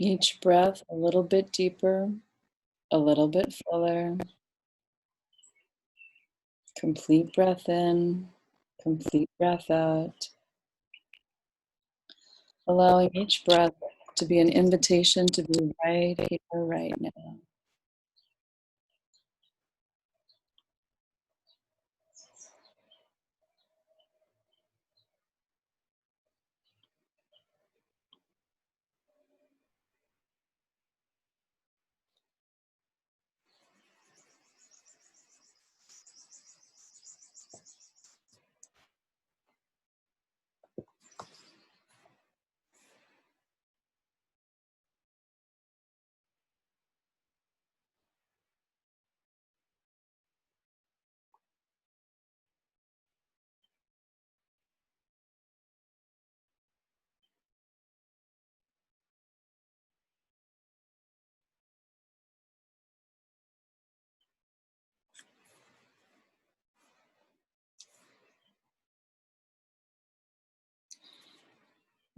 Each breath a little bit deeper, a little bit fuller. Complete breath in, complete breath out. Allowing each breath to be an invitation to be right here, right now.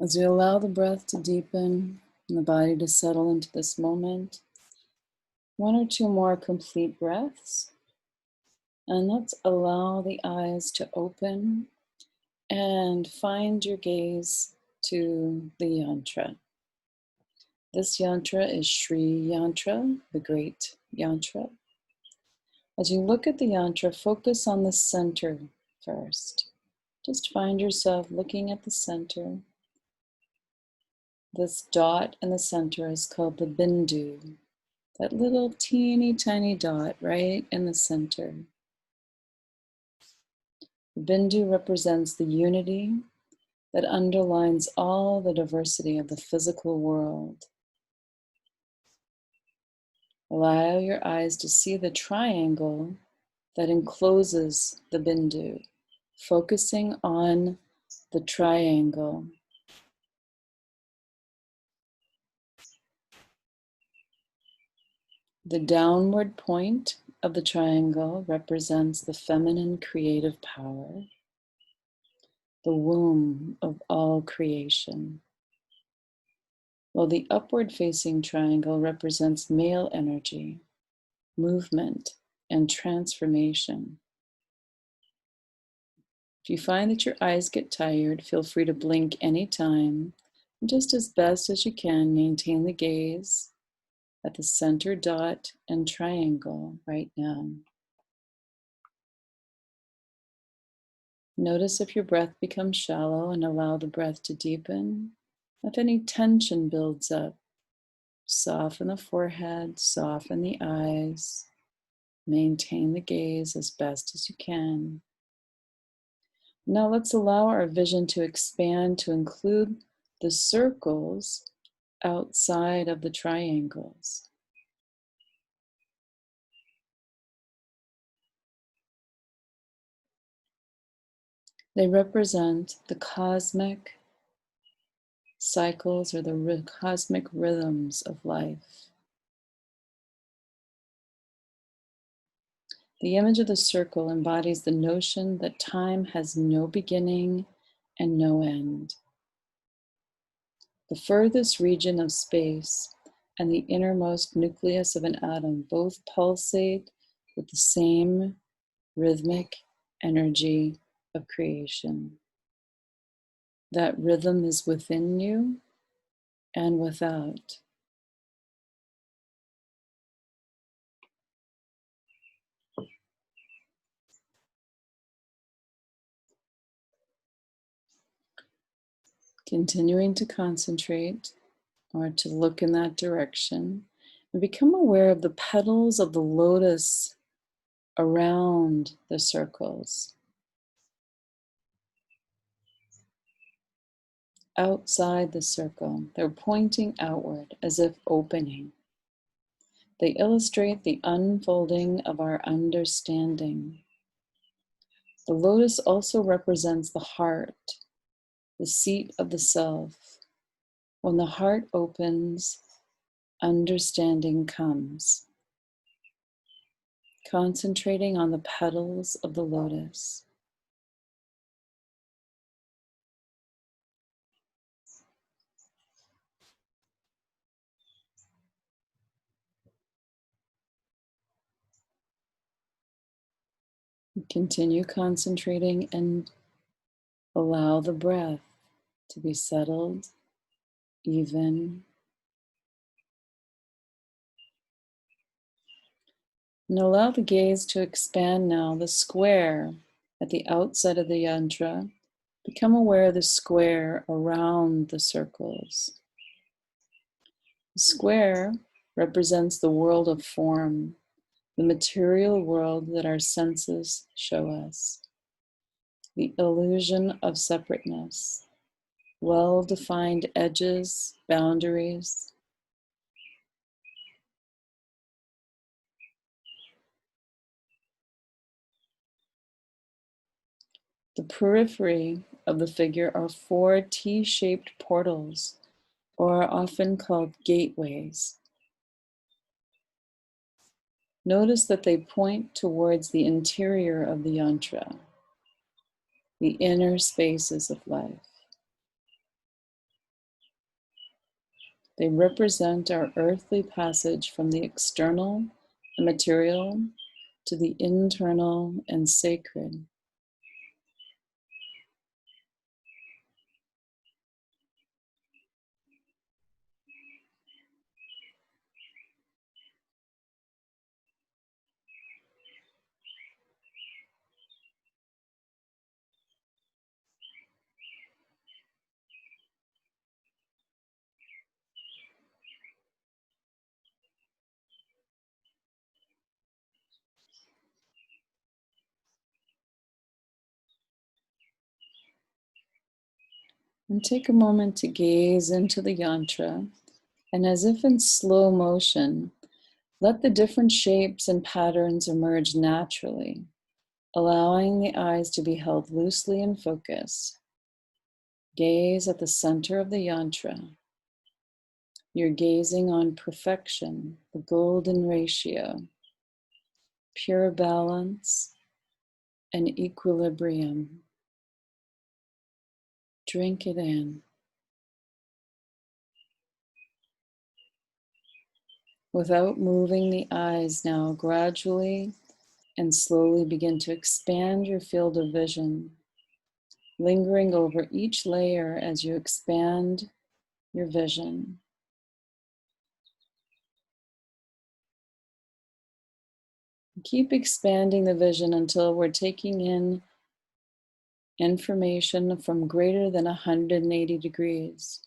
As we allow the breath to deepen and the body to settle into this moment, one or two more complete breaths. And let's allow the eyes to open and find your gaze to the yantra. This yantra is Sri Yantra, the great yantra. As you look at the yantra, focus on the center first. Just find yourself looking at the center. This dot in the center is called the bindu, that little teeny tiny dot right in the center. The bindu represents the unity that underlines all the diversity of the physical world. Allow your eyes to see the triangle that encloses the bindu, focusing on the triangle. The downward point of the triangle represents the feminine creative power, the womb of all creation, while the upward facing triangle represents male energy, movement, and transformation. If you find that your eyes get tired, feel free to blink anytime, and just as best as you can, maintain the gaze at the center dot and triangle right now. Notice if your breath becomes shallow and allow the breath to deepen. If any tension builds up, soften the forehead, soften the eyes, maintain the gaze as best as you can. Now let's allow our vision to expand to include the circles outside of the triangles. They represent the cosmic cycles or the cosmic rhythms of life. The image of the circle embodies the notion that time has no beginning and no end. The furthest region of space and the innermost nucleus of an atom both pulsate with the same rhythmic energy of creation. That rhythm is within you and without. Continuing to concentrate or to look in that direction and become aware of the petals of the lotus around the circles. Outside the circle, they're pointing outward as if opening. They illustrate the unfolding of our understanding. The lotus also represents the heart, the seat of the self. When the heart opens, understanding comes. Concentrating on the petals of the lotus. Continue concentrating and allow the breath to be settled, even, and allow the gaze to expand now. The square at the outside of the yantra, become aware of the square around the circles. The square represents the world of form, the material world that our senses show us, the illusion of separateness, well-defined edges, boundaries. The periphery of the figure are 4 T-shaped portals, or are often called gateways. Notice that they point towards the interior of the yantra, the inner spaces of life. They represent our earthly passage from the external and material to the internal and sacred. And take a moment to gaze into the yantra, and as if in slow motion, let the different shapes and patterns emerge naturally, allowing the eyes to be held loosely in focus. Gaze at the center of the yantra. You're gazing on perfection, the golden ratio, pure balance, and equilibrium. Drink it in. Without moving the eyes now, gradually and slowly begin to expand your field of vision, lingering over each layer as you expand your vision. Keep expanding the vision until we're taking in information from greater than 180 degrees.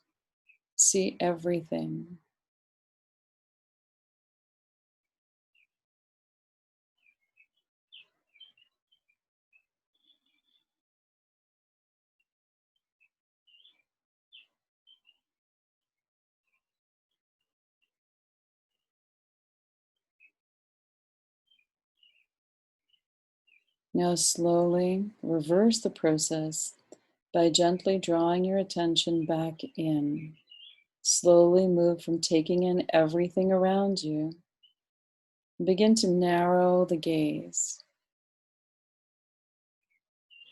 See everything. Now slowly reverse the process by gently drawing your attention back in. Slowly move from taking in everything around you. Begin to narrow the gaze.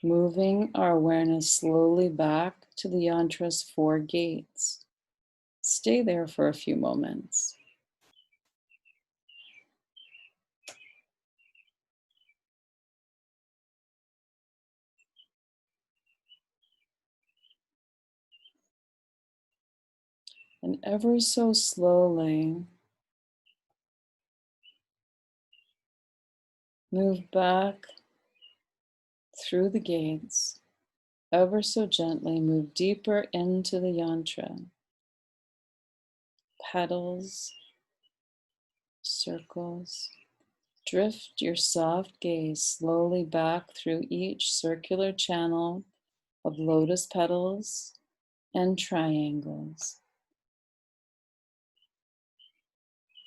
Moving our awareness slowly back to the yantra's 4 gates. Stay there for a few moments. And ever so slowly, move back through the gates. Ever so gently, move deeper into the yantra. Petals, circles. Drift your soft gaze slowly back through each circular channel of lotus petals and triangles.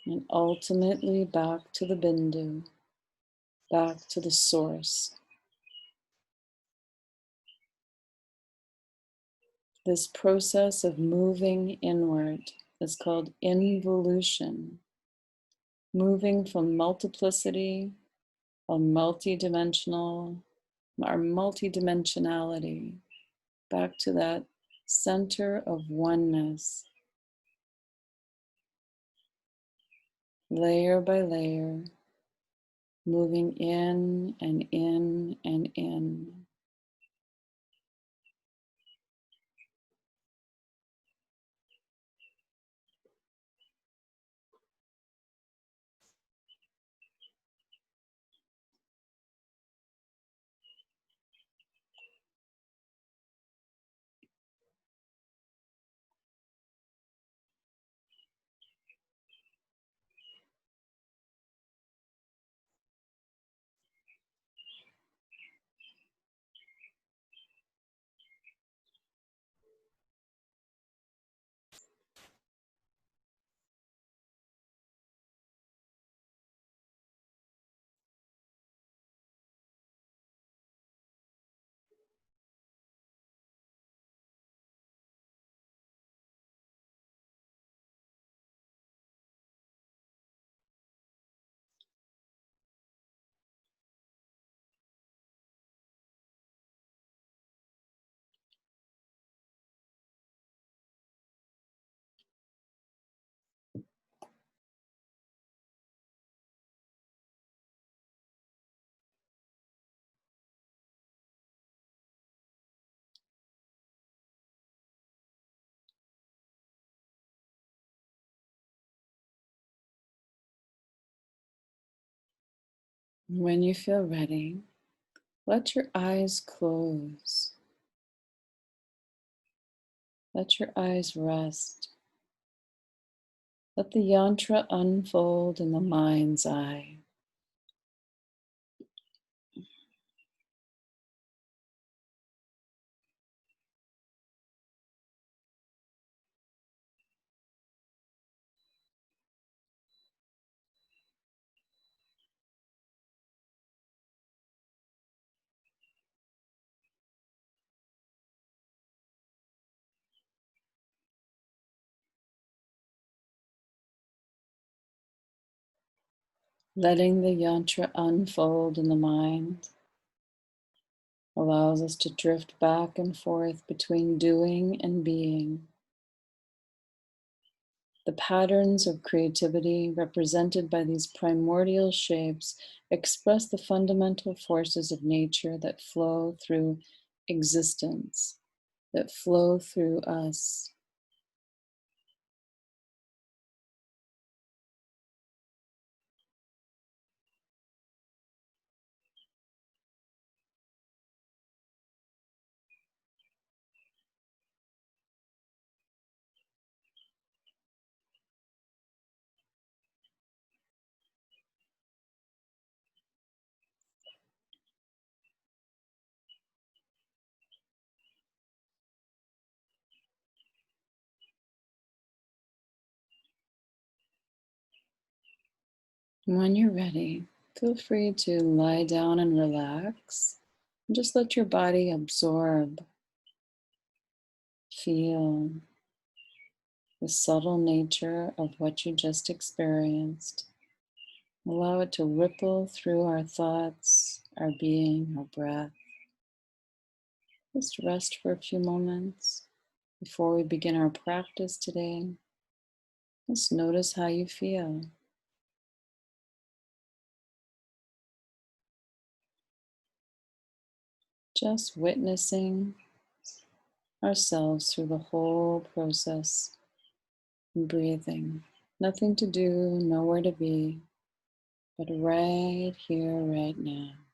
And ultimately back to the bindu, back to the source. This process of moving inward is called involution, moving from multiplicity, or our multidimensionality, back to that center of oneness, layer by layer, moving in and in and in. When you feel ready, let your eyes close. Let your eyes rest. Let the yantra unfold in the mind's eye. Letting the yantra unfold in the mind allows us to drift back and forth between doing and being. The patterns of creativity represented by these primordial shapes express the fundamental forces of nature that flow through existence, that flow through us. When you're ready, feel free to lie down and relax. And just let your body absorb, feel the subtle nature of what you just experienced. Allow it to ripple through our thoughts, our being, our breath. Just rest for a few moments before we begin our practice today. Just notice how you feel. Just witnessing ourselves through the whole process and breathing. Nothing to do, nowhere to be, but right here, right now.